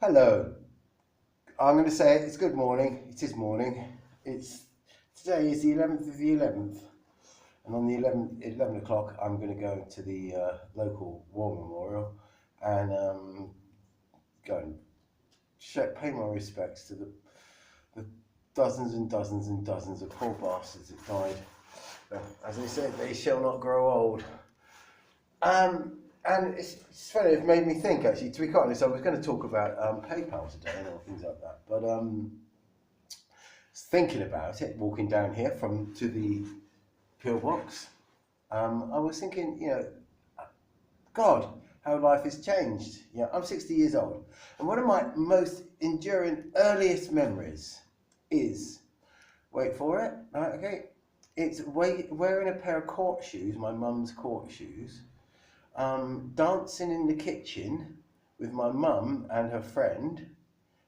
Hello. I'm going to say it's good morning. It is morning. It's Today is the 11th of the 11th, and on the 11 o'clock, I'm going to go to the local war memorial and go and pay my respects to the dozens and dozens and dozens of poor bastards that died. As they said, they shall not grow old. And it's funny, it made me think actually, to be quite honest, I was going to talk about PayPal today and all things like that. But thinking about it, walking down here from to the pillbox, I was thinking, God, how life has changed. I'm 60 years old. And one of my most enduring, earliest memories is, wait for it, right, okay, it's wearing a pair of court shoes, my mum's court shoes, dancing in the kitchen with my mum and her friend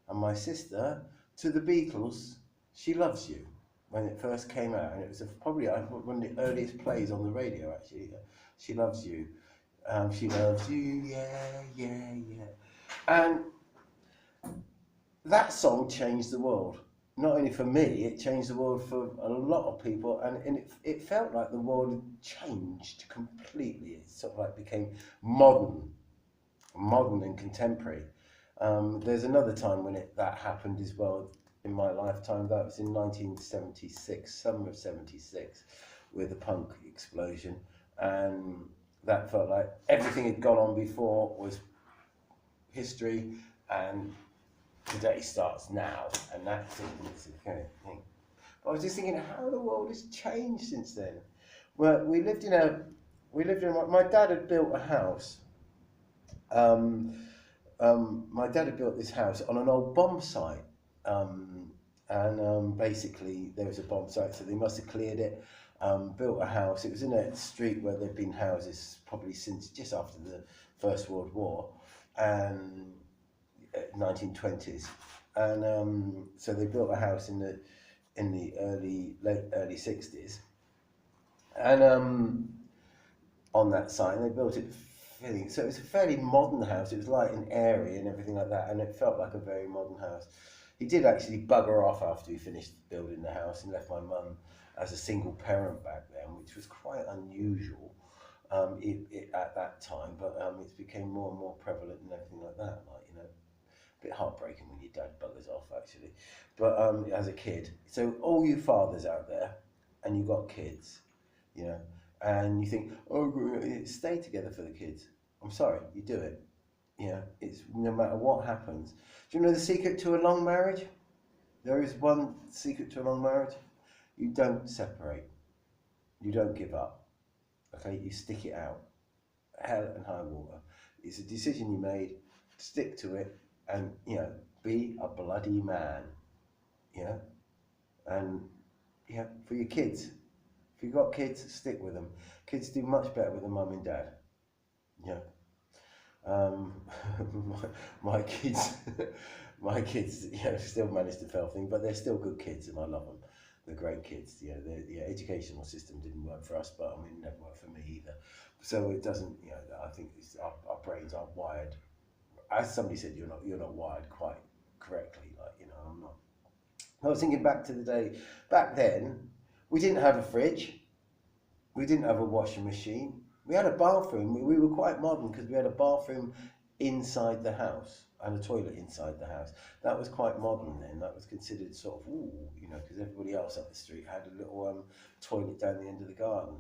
and my sister to the Beatles' She Loves You when it first came out. And it was probably one of the earliest plays on the radio, actually. She Loves You. She loves you, yeah, yeah, yeah. And that song changed the world. Not only for me, it changed the world for a lot of people, and it felt like the world had changed completely. It sort of like became modern and contemporary. There's another time when that happened as well in my lifetime. That was in 1976, summer of '76, with the punk explosion, and that felt like everything had gone on before was history, and today starts now, and that's the kind of thing. But I was just thinking how the world has changed since then. Well, my dad had built a house. Um, my dad had built this house on an old bomb site, and basically there was a bomb site, so they must have cleared it. Built a house. It was in a street where there'd been houses probably since just after the First World War, and 1920s, and so they built a house in the late early 60s, and on that site, and they built it so it was a fairly modern house. It was light and airy and everything like that, and it felt like a very modern house. He did actually bugger off after he finished building the house and left my mum as a single parent back then, which was quite unusual at that time, but it's became more and more prevalent and everything like that. Like, a bit heartbreaking when your dad buggers off, actually. But as a kid, so all you fathers out there, and you got kids, you know, and you think, oh, stay together for the kids. I'm sorry, you do it. It's no matter what happens. Do you know the secret to a long marriage? There is one secret to a long marriage. You don't separate. You don't give up. Okay, you stick it out. Hell and high water. It's a decision you made. Stick to it, and be a bloody man. Yeah, and for your kids. If you've got kids, stick with them. Kids do much better with a mum and dad. Yeah. Um, my kids, my kids, still manage to fail things, but they're still good kids, and I love them. They're great kids. The educational system didn't work for us, but I mean, it never worked for me either. So it doesn't. I think our brains are wired. As somebody said, you're not wired quite correctly. Like, I'm not. I was thinking back to the day. Back then, we didn't have a fridge. We didn't have a washing machine. We had a bathroom. We were quite modern because we had a bathroom inside the house and a toilet inside the house. That was quite modern then. That was considered sort of, ooh, because everybody else up the street had a little toilet down the end of the garden.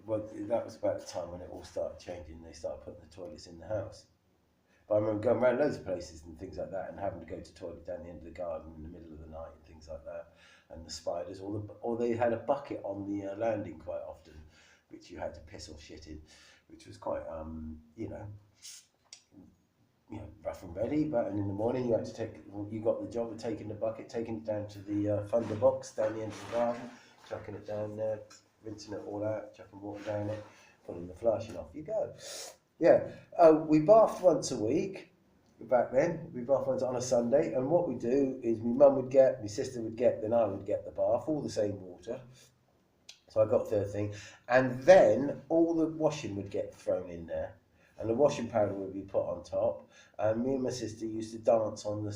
Well, that was about the time when it all started changing. They started putting the toilets in the house. But I remember going around loads of places and things like that, and having to go to toilet down the end of the garden in the middle of the night and things like that. And the spiders, or they had a bucket on the landing quite often, which you had to piss or shit in, which was quite rough and ready. But and in the morning you got the job of taking the bucket, taking it down to the funder box down the end of the garden, chucking it down there, rinsing it all out, chucking water down it, pulling the flush, and off you go. Yeah, we bathed once a week. Back then, we bathed once on a Sunday, and what we do is my mum would get, my sister would get, then I would get the bath, all the same water. So I got third thing, and then all the washing would get thrown in there, and the washing powder would be put on top. And me and my sister used to dance on the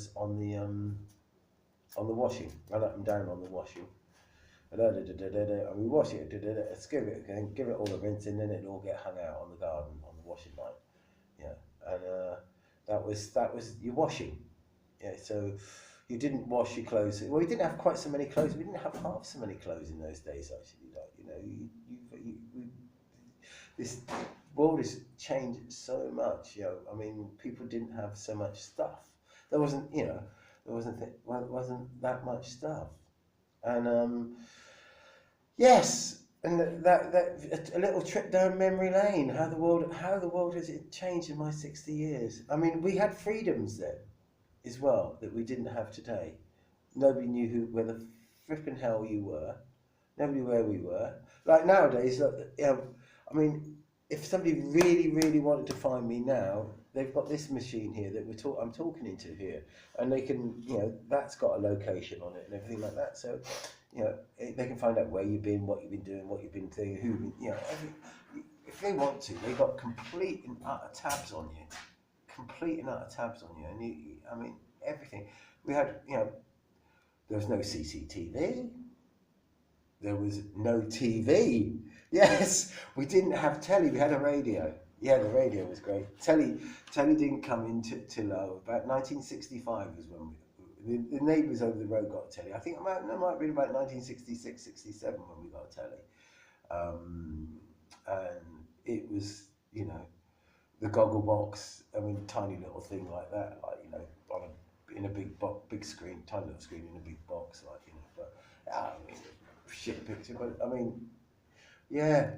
washing, run up and down on the washing. And we wash it, let's give it again, give it all a rinse, and then it'll all get hung out on the garden on the washing line. Yeah, and that was your washing. Yeah, so you didn't wash your clothes. Well, we didn't have quite so many clothes. We didn't have half so many clothes in those days, actually. Like, this world has changed so much. I mean, people didn't have so much stuff. There wasn't, wasn't that much stuff. And yes, and that a little trip down memory lane. How the world has it changed in my 60 years. I mean, we had freedoms then as well that we didn't have today. Nobody knew where the flipping hell you were. Nobody knew where we were. Like nowadays, I mean, if somebody really, really wanted to find me now, they've got this machine here that I'm talking into here, and they can, that's got a location on it and everything like that. So, they can find out where you've been, what you've been doing, what you've been doing, if they want to, they've got complete and utter tabs on you. Complete and utter tabs on you, and I mean, everything. We had, there was no CCTV. There was no TV. Yes, we didn't have telly. We had a radio. Yeah, the radio was great. Telly didn't come in till about 1965 was when the neighbours over the road got a telly. I think it might have been about 1966, 67 when we got a telly. And it was, the goggle box. I mean, tiny little thing like that, like, in a big screen, tiny little screen in a big box, like, But I mean, shit picture. But I mean, yeah,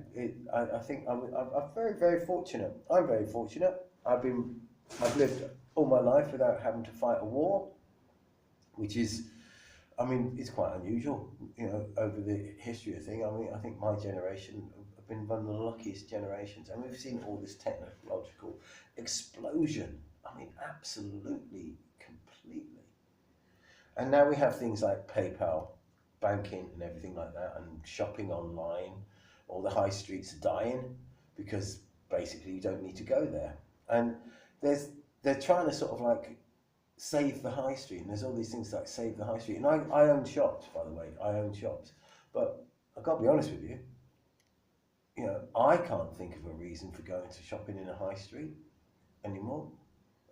I think I'm very, very fortunate. I'm very fortunate. I've lived all my life without having to fight a war, which is, I mean, it's quite unusual, over the history of things. I mean, I think my generation have been one of the luckiest generations, and we've seen all this technological explosion. I mean, absolutely, completely. And now we have things like PayPal, banking, and everything like that, and shopping online. All the high streets are dying because basically you don't need to go there. And they're trying to sort of like save the high street, and there's all these things like save the high street. And I own shops, by the way. I own shops, but I've got to be honest with you. I can't think of a reason for going to shopping in a high street anymore.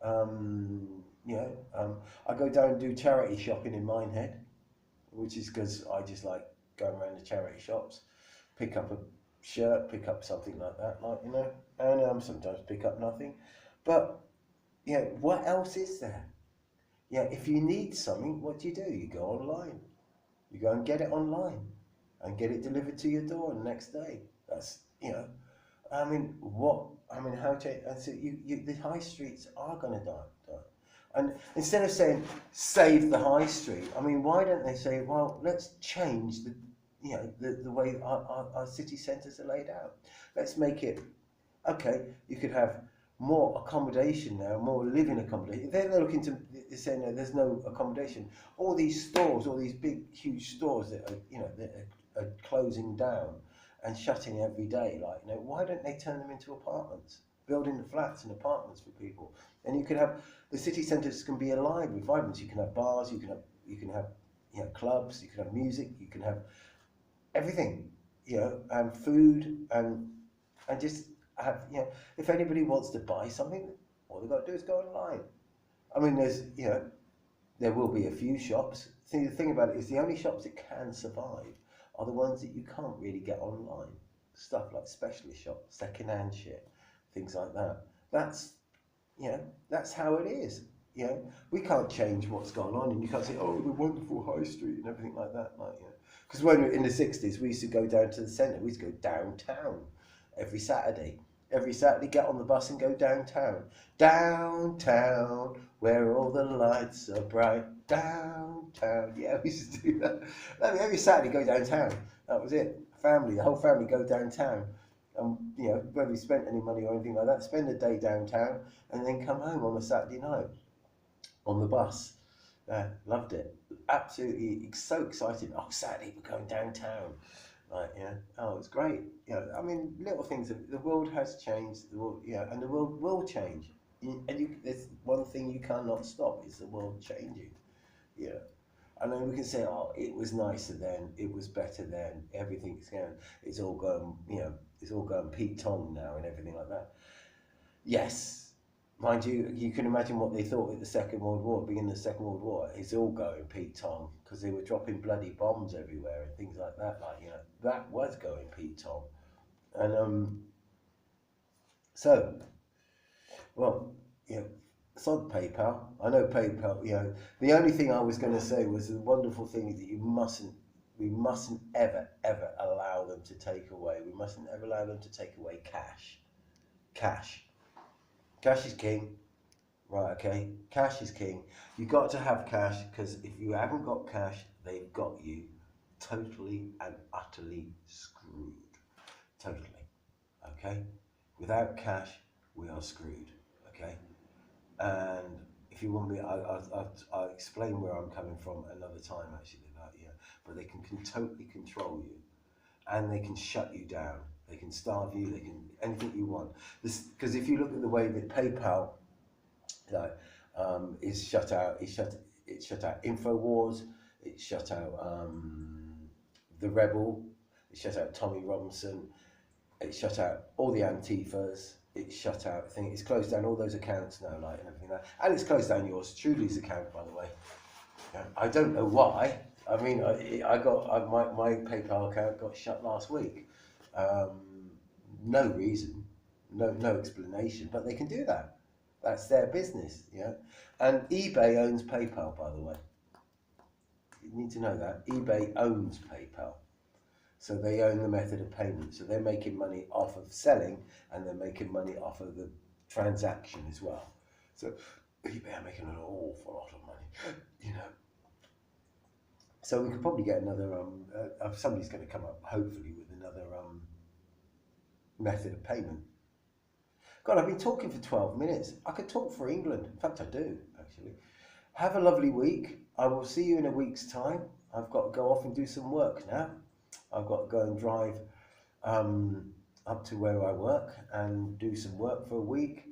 I go down and do charity shopping in Minehead, which is because I just like going around the charity shops, pick up a shirt, pick up something like that, and sometimes pick up nothing. But what else is there? If you need something, what do? You go online. You go and get it online and get it delivered to your door the next day. That's, I mean, how to, and so the high streets are going to die. And instead of saying, save the high street, I mean, why don't they say, well, let's change the way our city centres are laid out. Let's make it, okay, you could have more accommodation now, more living accommodation. They're looking to say, no, there's no accommodation. All these stores, all these big, huge stores that are closing down and shutting every day, why don't they turn them into apartments? Building the flats and apartments for people. And you could have, the city centres can be alive with vibrance. You can have bars, you can have clubs, you can have music, you can have everything, and food, and just have, if anybody wants to buy something, all they've got to do is go online. I mean, there will be a few shops. The thing about it is the only shops that can survive are the ones that you can't really get online. Stuff like specialist shops, second-hand shit, things like that. That's how it is. We can't change what's going on, and you can't say, oh, the wonderful high street and everything like that. Because when in the 60s, we used to go down to the centre. We used to go downtown every Saturday. Every Saturday, get on the bus and go downtown. Downtown, where all the lights are bright. Downtown. Yeah, we used to do that. Every Saturday, go downtown. That was it. The whole family go downtown. And, whether we spent any money or anything like that, spend a day downtown and then come home on a Saturday night on the bus. Loved it. Absolutely so excited. Oh, Saturday, we're going downtown. Like, yeah, oh, it's great. You know, I mean, little things. The world has changed. The world, yeah, and the world will change. There's one thing you cannot stop is the world changing. Yeah, and then we can say, oh, it was nicer then. It was better then. Everything's going. It's all going. You know, it's all going Pete Tong now and everything like that. Yes, mind you, you can imagine what they thought at the Second World War, beginning of the Second World War. It's all going Pete Tong because they were dropping bloody bombs everywhere and things like that. Like, you know, that was going Pete Tong. And so, well, you know, sod PayPal. I know PayPal. You know, the only thing I was going to say was the wonderful thing is that we mustn't ever, ever allow them to take away. We mustn't ever allow them to take away cash. Cash. Cash is king. Right, okay. Cash is king. You've got to have cash because if you haven't got cash, they've got you totally and utterly screwed. Totally. Okay? Without cash, we are screwed. Okay? And if you want me, I'll explain where I'm coming from another time actually. About, yeah. But they can totally control you and they can shut you down. They can starve you. They can anything you want. This because if you look at the way that PayPal like, is shut out. It shut out Infowars. It shut out the Rebel. It shut out Tommy Robinson. It shut out all the Antifas. It shut out. I think it's closed down all those accounts now, like and everything like that. And it's closed down yours truly's account, by the way. Yeah, I don't know why. I mean, my PayPal account got shut last week. Um, no reason, no explanation, but they can do that. That's their business, yeah. And eBay owns PayPal, by the way. You need to know that eBay owns PayPal, so they own the method of payment. So they're making money off of selling, and they're making money off of the transaction as well. So eBay are making an awful lot of money, you know. So we could probably get another. Somebody's going to come up, hopefully, with another method of payment. God, I've been talking for 12 minutes. I could talk for England. In fact, I do, actually. Have a lovely week. I will see you in a week's time. I've got to go off and do some work now. I've got to go and drive up to where I work and do some work for a week.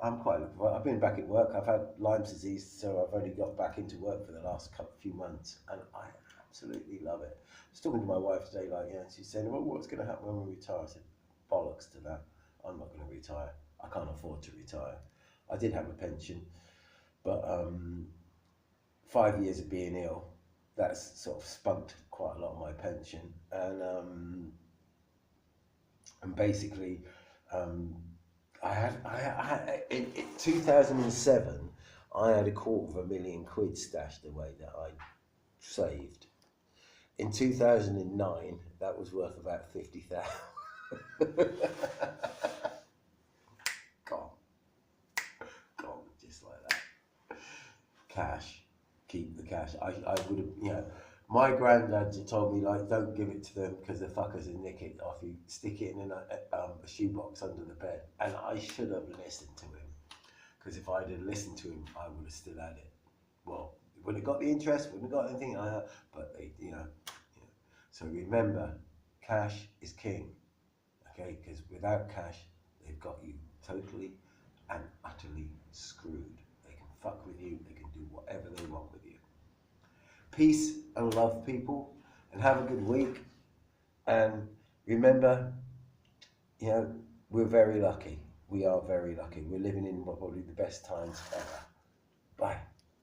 I'm quite looking forward. I've been back at work. I've had Lyme's disease, so I've only got back into work for the last few months, and I absolutely love it. I was talking to my wife today, like, yeah, she's saying, well, what's going to happen when we retire? I said, bollocks to that. I'm not going to retire. I can't afford to retire. I did have a pension, but 5 years of being ill, that's sort of spunked quite a lot of my pension, and basically, I had in 2007, I had £250,000 stashed away that I saved. In 2009, that was worth about 50,000. Gone, just like that. Cash, keep the cash. I would have, you know, my granddad told me, like, don't give it to them because the fuckers will nick it off you. Stick it in a shoebox under the bed. And I should have listened to him, because if I didn't listen to him, I would have still had it. Well, wouldn't have got the interest, wouldn't have got anything, but they, you know. So remember, cash is king, okay? Because without cash, they've got you totally and utterly screwed. They can fuck with you, they can do whatever they want with you. Peace and love, people, and have a good week. And remember, you know, we're very lucky. We are very lucky. We're living in probably the best times ever.